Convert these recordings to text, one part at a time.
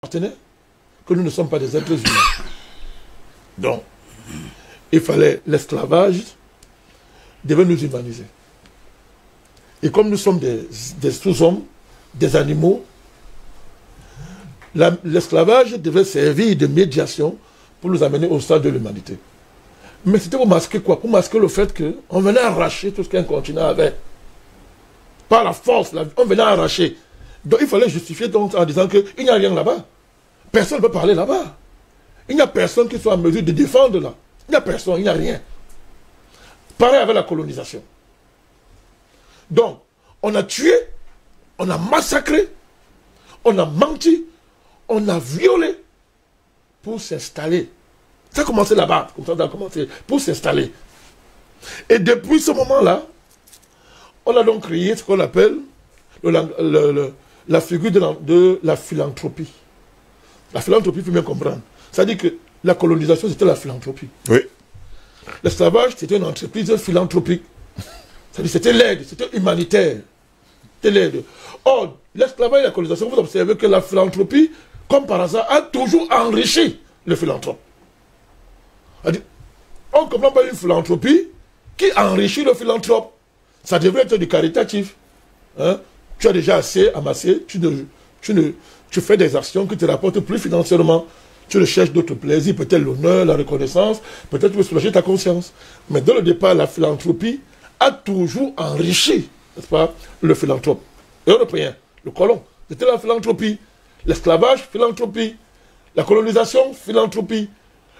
que nous ne sommes pas des êtres humains. Donc, il fallait l'esclavage devait nous humaniser. Et comme nous sommes des sous-hommes, des animaux, l'esclavage devait servir de médiation pour nous amener au stade de l'humanité. Mais c'était pour masquer quoi? Pour masquer le fait qu'on venait arracher tout ce qu'un continent avait. Par la force, on venait arracher. Donc il fallait justifier donc, en disant qu'il n'y a rien là-bas. Personne ne peut parler là-bas. Il n'y a personne qui soit en mesure de défendre là. Il n'y a personne, il n'y a rien. Pareil avec la colonisation. Donc, on a tué, on a massacré, on a menti, on a violé pour s'installer. Ça a commencé là-bas, comme ça a commencé, pour s'installer. Et depuis ce moment-là, on a donc créé ce qu'on appelle la figure de la philanthropie. La philanthropie, il faut bien comprendre. C'est-à-dire que la colonisation, c'était la philanthropie. Oui. L'esclavage, c'était une entreprise philanthropique. C'est-à-dire c'était l'aide, c'était humanitaire. C'était l'aide. Or, l'esclavage et la colonisation, vous observez que la philanthropie, comme par hasard, a toujours enrichi le philanthrope. On ne comprend pas une philanthropie qui enrichit le philanthrope. Ça devrait être du caritatif. Hein? Tu as déjà assez amassé, tu fais des actions qui te rapportent plus financièrement. Tu recherches d'autres plaisirs, peut-être l'honneur, la reconnaissance, peut-être tu veux soulager ta conscience. Mais dès le départ, la philanthropie a toujours enrichi, n'est-ce pas, le philanthrope européen, le colon. C'était la philanthropie. L'esclavage, philanthropie. La colonisation, philanthropie.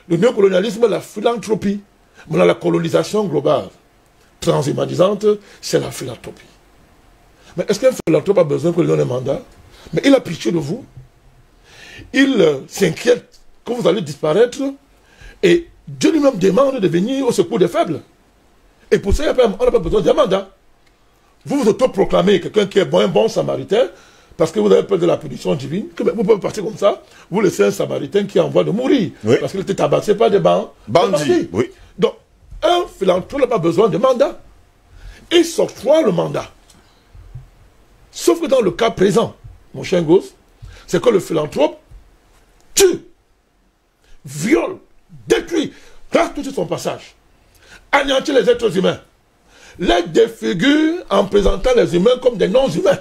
Le néocolonialisme, la philanthropie. Maintenant, la colonisation globale, transhumanisante, c'est la philanthropie. Mais est-ce qu'un philanthrope a besoin qu'on lui donne un mandat? Mais il a pitié de vous. Il s'inquiète que vous allez disparaître. Et Dieu lui-même demande de venir au secours des faibles. Et pour ça, on n'a pas besoin d'un mandat. Vous vous autoproclamez quelqu'un qui est un bon samaritain, parce que vous avez peur de la punition divine, que vous pouvez partir comme ça, vous laissez un samaritain qui est en voie de mourir, oui, parce qu'il était tabassé par des bandits. Oui. Donc, un philanthrope n'a pas besoin de mandat. Il s'octroie le mandat. Sauf que dans le cas présent, mon cher gosse, c'est que le philanthrope tue, viole, détruit, rate tout sur son passage, anéantit les êtres humains, les défigure en présentant les humains comme des non-humains.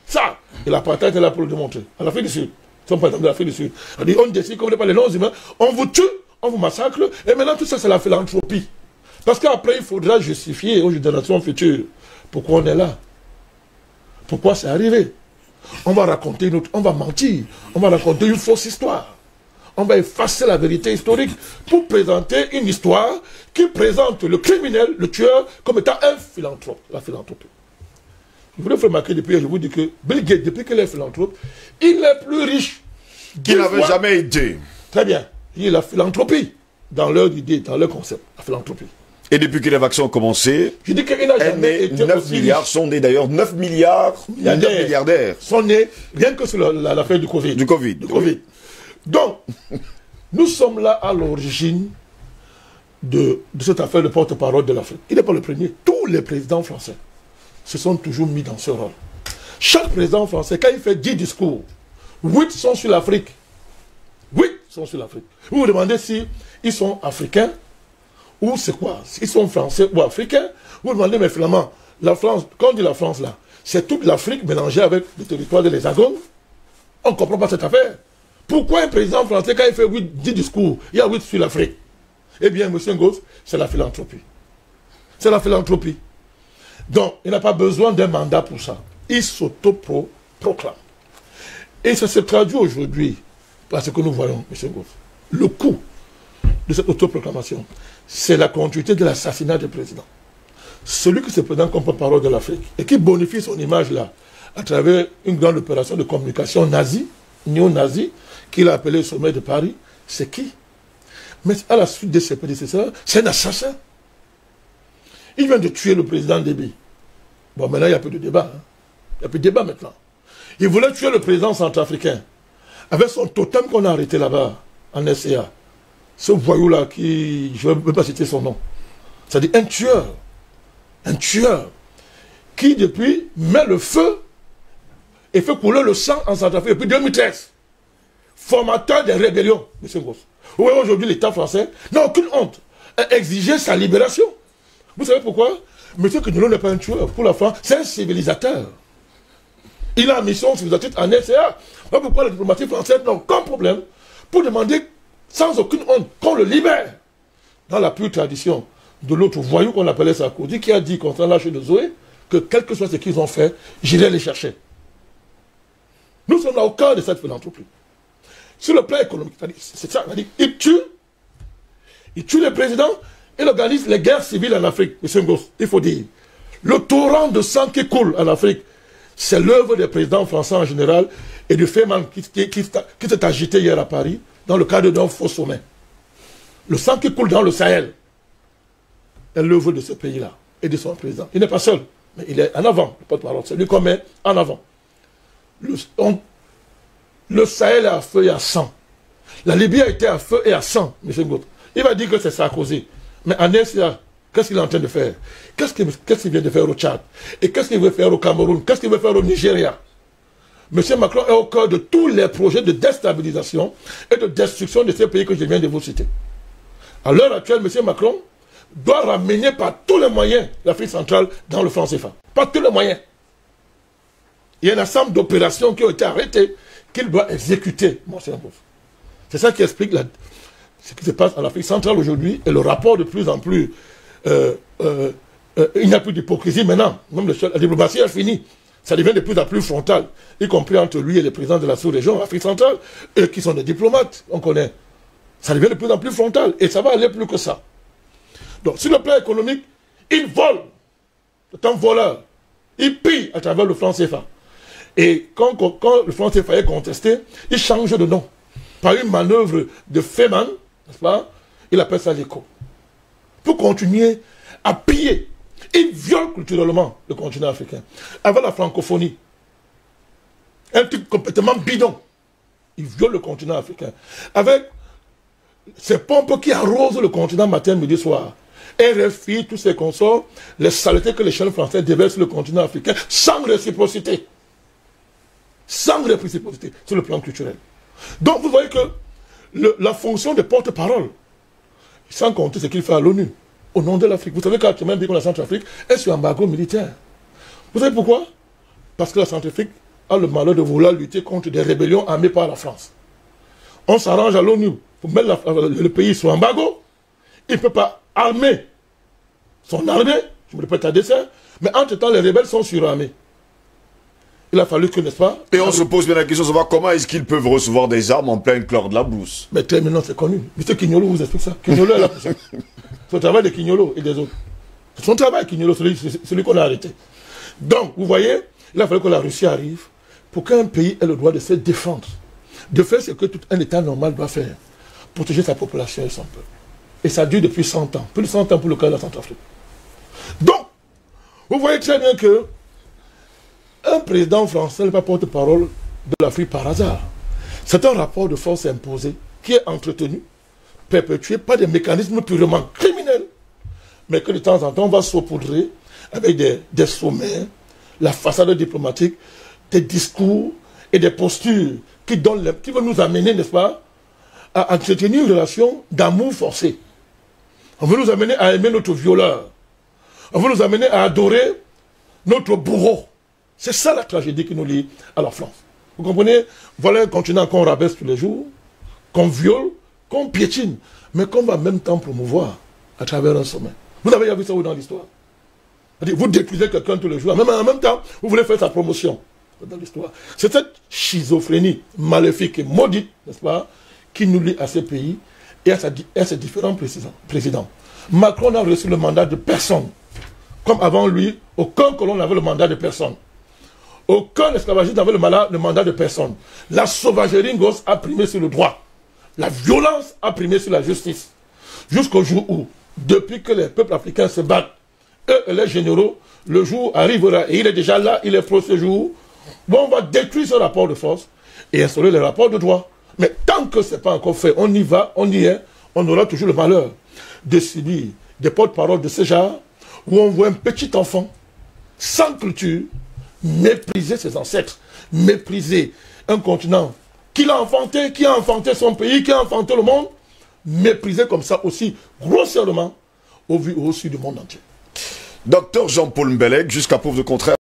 Ça, et l'apartheid est là pour le démontrer. En Afrique du Sud, ils sont par exemple de l'Afrique du Sud. On décide que vous n'êtes pas les non-humains, on vous tue, on vous massacre, et maintenant tout ça c'est la philanthropie. Parce qu'après il faudra justifier aux générations futures pourquoi on est là. Pourquoi c'est arrivé. On va raconter on va mentir, on va raconter une fausse histoire. On va effacer la vérité historique pour présenter une histoire qui présente le criminel, le tueur, comme étant un philanthrope, la philanthropie. Je voulais vous remarquer depuis, je vous dis que Bill Gates, depuis qu'il est philanthrope, il est plus riche qu'il n'avait jamais été. Très bien. Il y a la philanthropie dans leur idée, dans leur concept, la philanthropie. Et depuis que les vaccins ont commencé, je dis qu'il n'a jamais été 9 milliards riche. Sont nés d'ailleurs, 9 milliardaires sont nés rien que sur l'affaire du Covid. Du Covid. Oui. Donc, nous sommes là à l'origine de cette affaire de porte-parole de l'Afrique. Il n'est pas le premier. Tous les présidents français se sont toujours mis dans ce rôle. Chaque président français, quand il fait 10 discours, 8 sont sur l'Afrique. 8 sont sur l'Afrique. Vous vous demandez si ils sont africains ou c'est quoi? Ils sont français ou africains? Vous vous demandez, mais finalement, la France, quand on dit la France là, c'est toute l'Afrique mélangée avec le territoire de l'Hexagone. On ne comprend pas cette affaire. Pourquoi un président français, quand il fait 10 discours, il y a 8 sur l'Afrique? Eh bien, M. Ngoz, c'est la philanthropie. C'est la philanthropie. Donc, il n'a pas besoin d'un mandat pour ça. Il s'auto-proclame. Et ça se traduit aujourd'hui par ce que nous voyons, M. Ngoz. Le coût de cette autoproclamation, c'est la continuité de l'assassinat du président. Celui qui se présente comme porte-parole de l'Afrique et qui bonifie son image là, à travers une grande opération de communication nazie, néo-nazie, qu'il a appelé sommet de Paris, c'est qui? Mais à la suite de ses prédécesseurs, c'est un assassin. Il vient de tuer le président Déby. Bon, maintenant, il n'y a plus de débat. Hein. Il n'y a plus de débat maintenant. Il voulait tuer le président centrafricain. Avec son totem qu'on a arrêté là-bas, en SCA. Ce voyou-là qui, je ne vais même pas citer son nom. C'est-à-dire un tueur. Un tueur. Qui, depuis, met le feu et fait couler le sang en Centrafrique depuis 2013. formateur des rébellions, M. Gross. Vous voyez aujourd'hui l'État français n'a aucune honte à exiger sa libération. Vous savez pourquoi? M. Kenyolo n'est pas un tueur. Pour la France, c'est un civilisateur. Il a une mission civilisatrice en RCA. Voilà pourquoi la diplomatie française n'a aucun problème pour demander sans aucune honte qu'on le libère. Dans la pure tradition de l'autre voyou qu'on appelait Sarkozy, qui a dit concernant l'âge de Zoé, que quel que soit ce qu'ils ont fait, j'irai les chercher. Nous sommes au cœur de cette philanthropie. Sur le plan économique, c'est ça, il tue les présidents, il organise les guerres civiles en Afrique, M. Ngoss, il faut dire. Le torrent de sang qui coule en Afrique, c'est l'œuvre des présidents français en général et du Feynman qui s'est agité hier à Paris dans le cadre d'un faux sommet. Le sang qui coule dans le Sahel est l'œuvre de ce pays-là et de son président. Il n'est pas seul, mais il est en avant, le porte-parole. C'est lui qu'on met en avant. Le Sahel est à feu et à sang. La Libye a été à feu et à sang, M. Ngoz. Il va dire que c'est Sarkozy. Mais en RCA, qu'est-ce qu'il est en train de faire? Qu'est-ce qu'il vient de faire au Tchad? Et qu'est-ce qu'il veut faire au Cameroun? Qu'est-ce qu'il veut faire au Nigeria? M. Macron est au cœur de tous les projets de déstabilisation et de destruction de ces pays que je viens de vous citer. À l'heure actuelle, M. Macron doit ramener par tous les moyens l'Afrique centrale dans le franc CFA. Par tous les moyens. Il y a un ensemble d'opérations qui ont été arrêtées qu'il doit exécuter, mon cher Ngoz. C'est ça qui explique ce qui se passe en Afrique centrale aujourd'hui et le rapport de plus en plus... il n'y a plus d'hypocrisie maintenant. Même la diplomatie a fini. Ça devient de plus en plus frontal, y compris entre lui et les présidents de la sous-région, Afrique centrale, eux qui sont des diplomates, on connaît. Ça devient de plus en plus frontal et ça va aller plus que ça. Donc, sur le plan économique, il vole. C'est un voleur. Il pille à travers le franc CFA. Et quand le franc CFA est contesté, il change de nom. Par une manœuvre de Feynman, n'est-ce pas? Il appelle ça l'écho. Pour continuer à piller. Il viole culturellement le continent africain. Avec la francophonie. Un truc complètement bidon. Il viole le continent africain. Avec ces pompes qui arrosent le continent matin, midi, soir. RFI, tous ces consorts, les saletés que les chaînes françaises déversent sur le continent africain, sans réciprocité. Sans réciprocité sur le plan culturel. Donc vous voyez que la fonction de porte-parole, sans compter ce qu'il fait à l'ONU, au nom de l'Afrique. Vous savez qu'actuellement, bien que la Centrafrique est sur embargo militaire. Vous savez pourquoi? Parce que la Centrafrique a le malheur de vouloir lutter contre des rébellions armées par la France. On s'arrange à l'ONU pour mettre le pays sous embargo. Il ne peut pas armer son armée, je me répète à dessein, mais entre-temps, les rebelles sont surarmés. Il a fallu que, n'est-ce pas? Et on se pose bien la question de savoir comment est-ce qu'ils peuvent recevoir des armes en plein cœur de la brousse. Mais terminons, c'est connu. M. Kenyolo vous explique ça. Kenyolo est là pour ça. C'est le travail de Kenyolo et des autres. C'est son travail, Kenyolo, celui qu'on a arrêté. Donc, vous voyez, il a fallu que la Russie arrive pour qu'un pays ait le droit de se défendre. De faire ce que tout un État normal doit faire. Protéger sa population et son peuple. Et ça dure depuis 100 ans. Plus de 100 ans pour le cas de la Centrafrique. Donc, vous voyez très bien que un président français n'est pas porte-parole de l'Afrique par hasard. C'est un rapport de force imposé qui est entretenu, perpétué par des mécanismes purement criminels, mais que de temps en temps on va saupoudrer avec des sommets, la façade diplomatique, des discours et des postures qui vont nous amener, n'est-ce pas, à entretenir une relation d'amour forcé. On veut nous amener à aimer notre violeur. On veut nous amener à adorer notre bourreau. C'est ça la tragédie qui nous lie à la France. Vous comprenez? Voilà un continent qu'on rabaisse tous les jours, qu'on viole, qu'on piétine, mais qu'on va en même temps promouvoir à travers un sommet. Vous avez vu ça dans l'histoire? Vous détruisez quelqu'un tous les jours, même en même temps, vous voulez faire sa promotion dans l'histoire. C'est cette schizophrénie maléfique et maudite, n'est-ce pas, qui nous lie à ces pays et à ces différents présidents. Macron n'a reçu le mandat de personne. Comme avant lui, aucun colon n'avait le mandat de personne. Aucun esclavagiste n'avait le mandat de personne. La sauvagerie Ngoz a primé sur le droit. La violence a primé sur la justice. Jusqu'au jour où, depuis que les peuples africains se battent, eux et les généraux, le jour arrivera, et il est déjà là, il est pro ce jour, où on va détruire ce rapport de force et instaurer les rapports de droit. Mais tant que ce n'est pas encore fait, on y va, on y est, on aura toujours le malheur de subir des porte-paroles de ce genre, où on voit un petit enfant, sans culture, mépriser ses ancêtres, mépriser un continent qu'il a enfanté, qui a enfanté son pays, qui a enfanté le monde, méprisé comme ça aussi, grossièrement, au vu aussi du monde entier. Docteur Jean-Paul Mbelek, jusqu'à preuve de contraire.